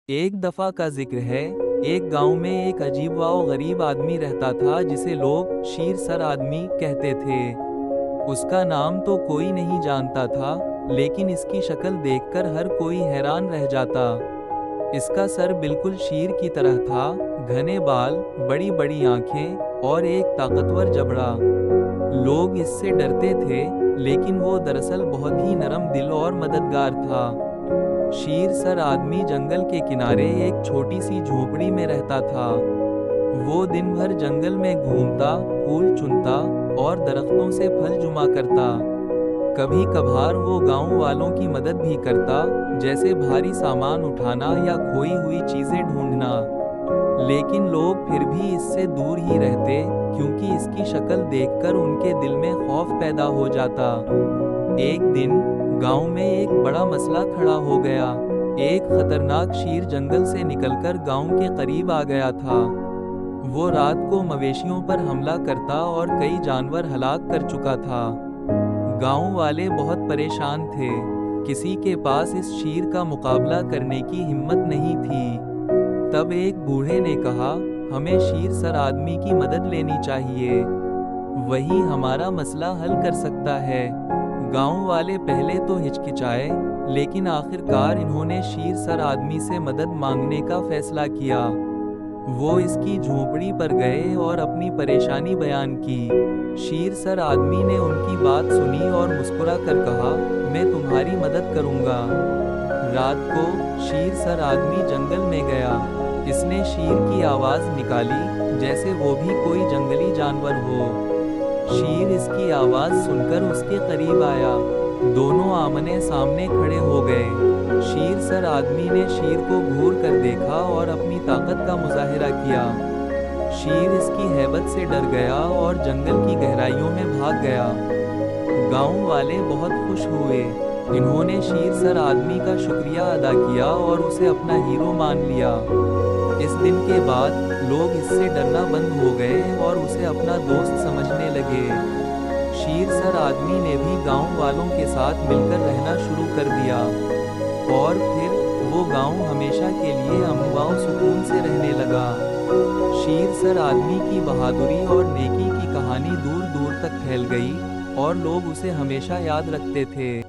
ایک دفعہ کا ذکر ہے، ایک گاؤں میں ایک عجیب و غریب آدمی رہتا تھا جسے لوگ شیر سر آدمی کہتے تھے۔ اس کا نام تو کوئی نہیں جانتا تھا، لیکن اس کی شکل دیکھ کر ہر کوئی حیران رہ جاتا۔ اس کا سر بالکل شیر کی طرح تھا، گھنے بال، بڑی بڑی آنکھیں اور ایک طاقتور جبڑا۔ لوگ اس سے ڈرتے تھے، لیکن وہ دراصل بہت ہی نرم دل اور مددگار تھا۔ شیر سر آدمی جنگل کے کنارے ایک چھوٹی سی جھونپڑی میں رہتا تھا۔ وہ دن بھر جنگل میں گھومتا، پھول چنتا اور درختوں سے پھل جمع کرتا۔ کبھی کبھار وہ گاؤں والوں کی مدد بھی کرتا، جیسے بھاری سامان اٹھانا یا کھوئی ہوئی چیزیں ڈھونڈنا۔ لیکن لوگ پھر بھی اس سے دور ہی رہتے، کیونکہ اس کی شکل دیکھ کر ان کے دل میں خوف پیدا ہو جاتا۔ ایک دن گاؤں میں ایک بڑا مسئلہ کھڑا ہو گیا۔ ایک خطرناک شیر جنگل سے نکل کر گاؤں کے قریب آ گیا تھا۔ وہ رات کو مویشیوں پر حملہ کرتا اور کئی جانور ہلاک کر چکا تھا۔ گاؤں والے بہت پریشان تھے، کسی کے پاس اس شیر کا مقابلہ کرنے کی ہمت نہیں تھی۔ تب ایک بوڑھے نے کہا، ہمیں شیر سر آدمی کی مدد لینی چاہیے، وہی ہمارا مسئلہ حل کر سکتا ہے۔ گاؤں والے پہلے تو ہچکچائے، لیکن آخر کار انہوں نے شیر سر آدمی سے مدد مانگنے کا فیصلہ کیا۔ وہ اس کی جھونپڑی پر گئے اور اپنی پریشانی بیان کی۔ شیر سر آدمی نے ان کی بات سنی اور مسکرا کر کہا، میں تمہاری مدد کروں گا۔ رات کو شیر سر آدمی جنگل میں گیا۔ اس نے شیر کی آواز نکالی، جیسے وہ بھی کوئی جنگلی جانور ہو۔ شیر اس کی آواز سن کر اس کے قریب آیا۔ دونوں آمنے سامنے کھڑے ہو گئے۔ شیر سر آدمی نے شیر کو گھور کر دیکھا اور اپنی طاقت کا مظاہرہ کیا۔ شیر اس کی ہیبت سے ڈر گیا اور جنگل کی گہرائیوں میں بھاگ گیا۔ گاؤں والے بہت خوش ہوئے۔ انہوں نے شیر سر آدمی کا شکریہ ادا کیا اور اسے اپنا ہیرو مان لیا۔ اس دن کے بعد لوگ اس سے ڈرنا بند ہو گئے اور اسے اپنا دوست سمجھنے لگے۔ شیر سر آدمی نے بھی گاؤں والوں کے ساتھ مل کر رہنا شروع کر دیا، اور پھر وہ گاؤں ہمیشہ کے لیے امن و سکون سے رہنے لگا۔ شیر سر آدمی کی بہادری اور نیکی کی کہانی دور دور تک پھیل گئی، اور لوگ اسے ہمیشہ یاد رکھتے تھے۔